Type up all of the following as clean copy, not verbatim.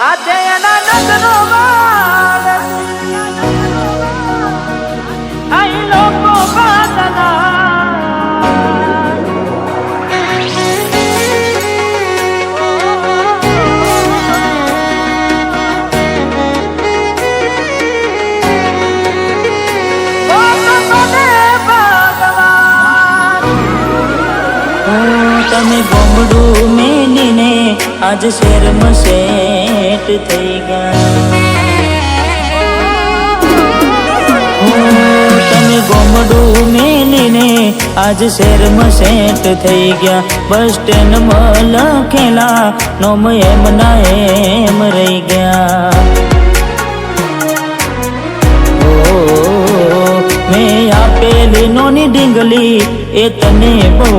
આજે એના નજરો વાળ આઈ લોકો બાદલા તમે ગોમડું મેલીને આજ શહેરમાં સેટ થઈ ગયા તમે ગોમડું મેલીને આજ શહેરમાં સેટ થઈ ગયા બસ સ્ટેન્ડમાં લખેલા નોમ એમ ના એમ રહી ગયા મેં આપેલી નોની ડીંગલી એ તને બહુ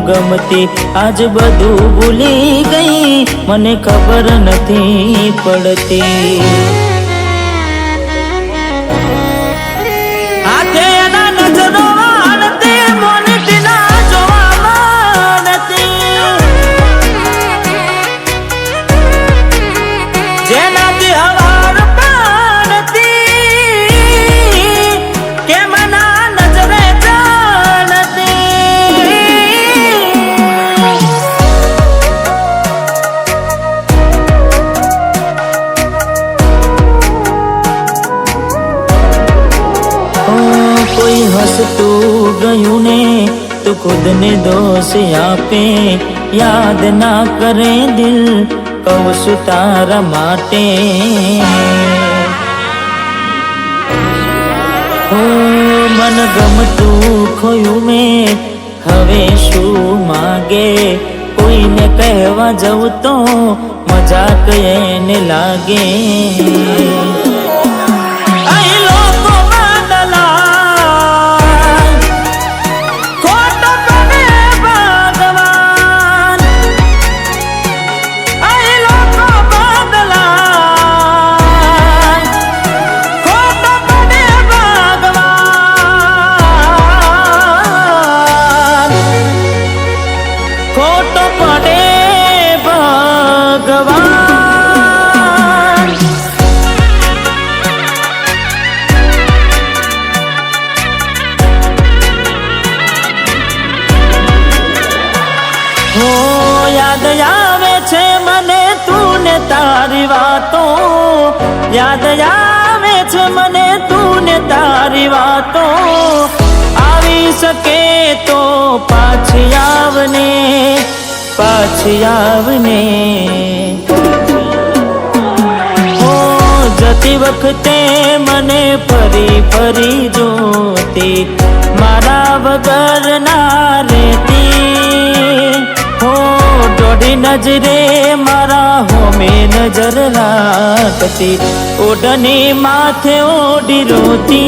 ગમતી આજ બધું ભૂલી ગઈ મને ખબર નથી પડતી આજે એના નજરો વાળતી મોનથી ના જોવા માંગતી જેનાથી હવાર પાડતી કે મના નજરે કોઈ હસતું ગયું ને તું ખુદને દોષ આપે યાદ ના કરે દિલ કહું છું તારા માટે મન ગમતું ખોયું મેં હવે શું માગે કોઈને કહેવા જવું તો મજાક એને લાગે યાદ આવે છે મને તું ને તારી વાતો યાદ આવે છે મને તું ને તારી વાતો આવી શકે તો પાછી આવને જતી વખતે મને ફરી ફરી જોતી મારા વગર ના રહેતી દોઢી નજરે મારા હોમે નજર રાખતી ઓઢની માથે ઓઢી રોતી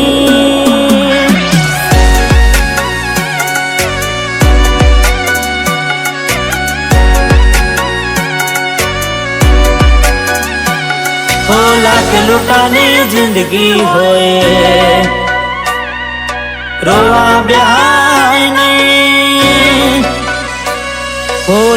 લાખ લૂંટાની જિંદગી હોય રોવા બ્યાય નહીં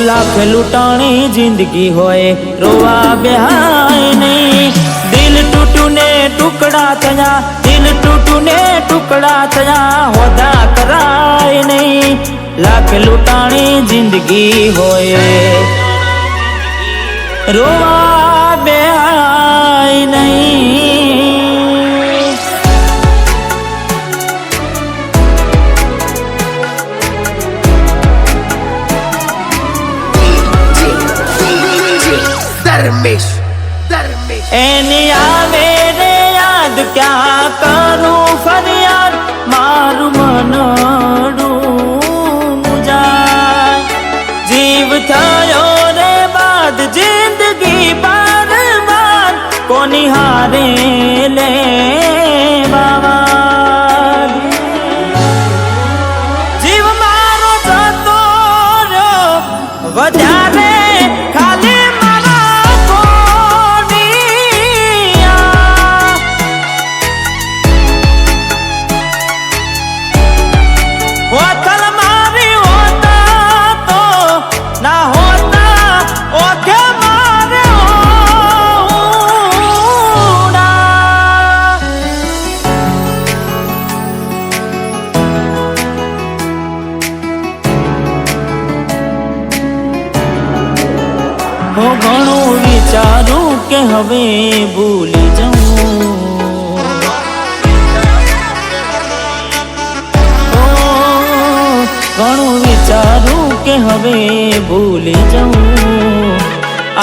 લાખ લૂંટાણી જિંદગી હોય રોવા બ્યાય નહીં દિલ તૂટું ને ટુકડા થયા દિલ તૂટું ને ટુકડા થયા હોદા કરાય નહીં લાખ લૂંટાણી જિંદગી હોય રોવા બ્યાય નહીં એની આવે રે યાદ ક્યાં કરું ફરિયાદ મારું મનડું મુજાય જીવ થયો રે બાદ જિંદગી બાર કોની હારે લે બાવા જીવ મારો જતો રહ્યો વધારે ના હોતા ઓકે મારે હો ઘણું વિચારું કે હવે ભૂલી જાઉં, ઘણું વિચારું કે હવે ભૂલી જાઉં,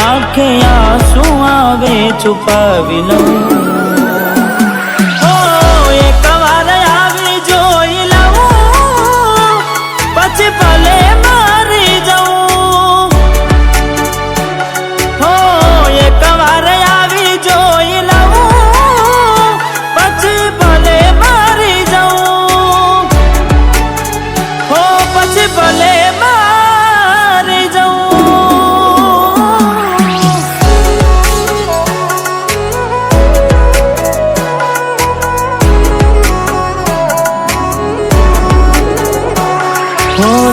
આંખે આંસુ આવે છુપાવી લઉં, એક વાર આવી જોઈ લઉં પછી ભલે મારી જાઉં, એક વાર આવી જોઈ લઉં પછી ભલે મારી જાઉં, પછી ભલે મારી જાઉં.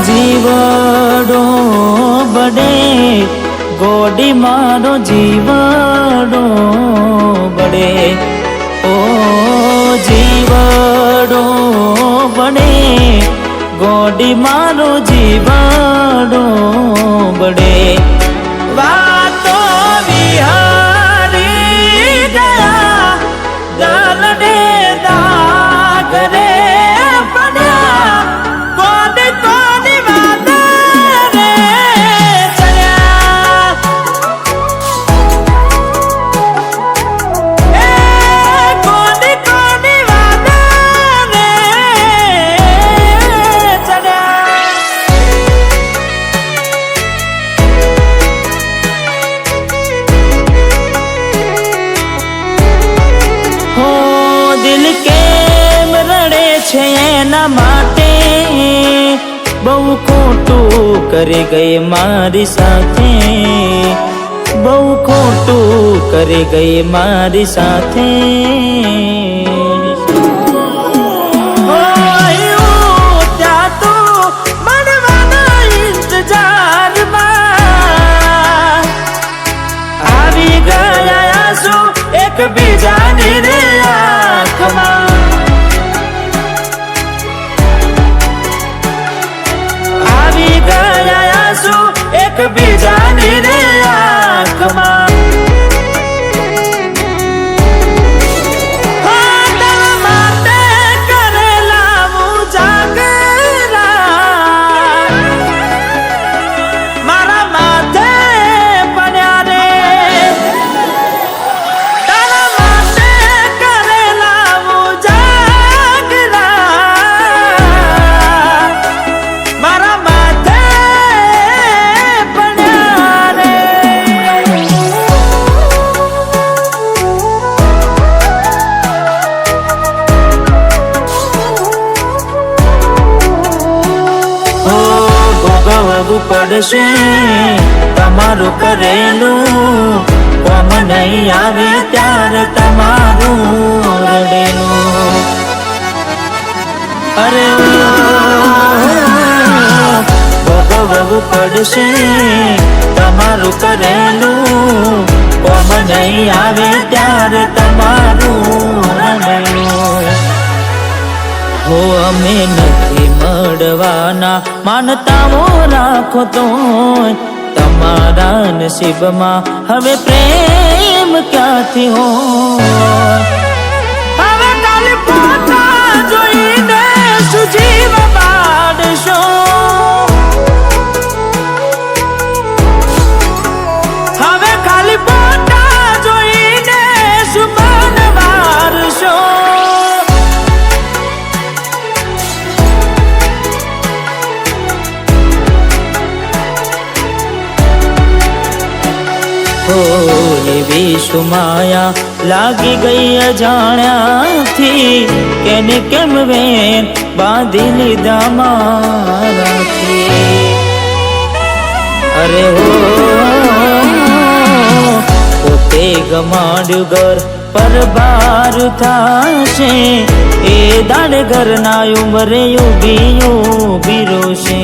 જીવડો બડે ગોડી મારો જીવડો બડે, ઓ જીવડો બડે ગોડી મારો જીવડો બડે, વાતો વિહારી ગયા દલડે દાગરે પડ્યા, કોની કોની વાત રે ચડ્યા, કોની કોની વાત રે ચડ્યા. હો દિલ કેમ રડે છે એના માટે, બહુ ખોટું કરી ગઈ મારી સાથે, બહુ ખોટું કરી ગઈ મારી સાથે. ત્યાં તો મળવાના ઇંતજારમાં આવી ગયા આંસુ એકબીજાની રે આંખમાં, આવી ગયા આંસુ એકબીજાની રે આંખમાં. તારા માટે કરેલા ઉજાગરા મારા માથે પડ્યા રે, તારા માટે કરેલા ઉજાગરા મારા માથે પડ્યા રે. ભોગવવું પડશે તમારું કરેલું, કોમ નહીં આવે ત્યારે તમારું રડેલું, અરે ભોગવવું પડશે તમારું કરેલું, કોમ નહીં આવે ત્યારે તમારું રડેલું. હો અમે નથી મળવાના માનતાઓ રાખો તો તમારા નસીબમાં હવે પ્રેમ ક્યાંથી હોય. હવે કાલે પોતા જોઈને સુજીવ બાળશો, હવે ખાલી પોતા જોઈને સુમન વારશો. એવી સુમાયા લાગી ગઈ અજાણ્યાથી, કેને કેમ વેન બાંધી લીધા મારાથી. અરે હો પોતે ગમાડ્યું ઘર પર બાર થાશે, એ દાડ ઘરના ઉંમરે ઉભી રોશે.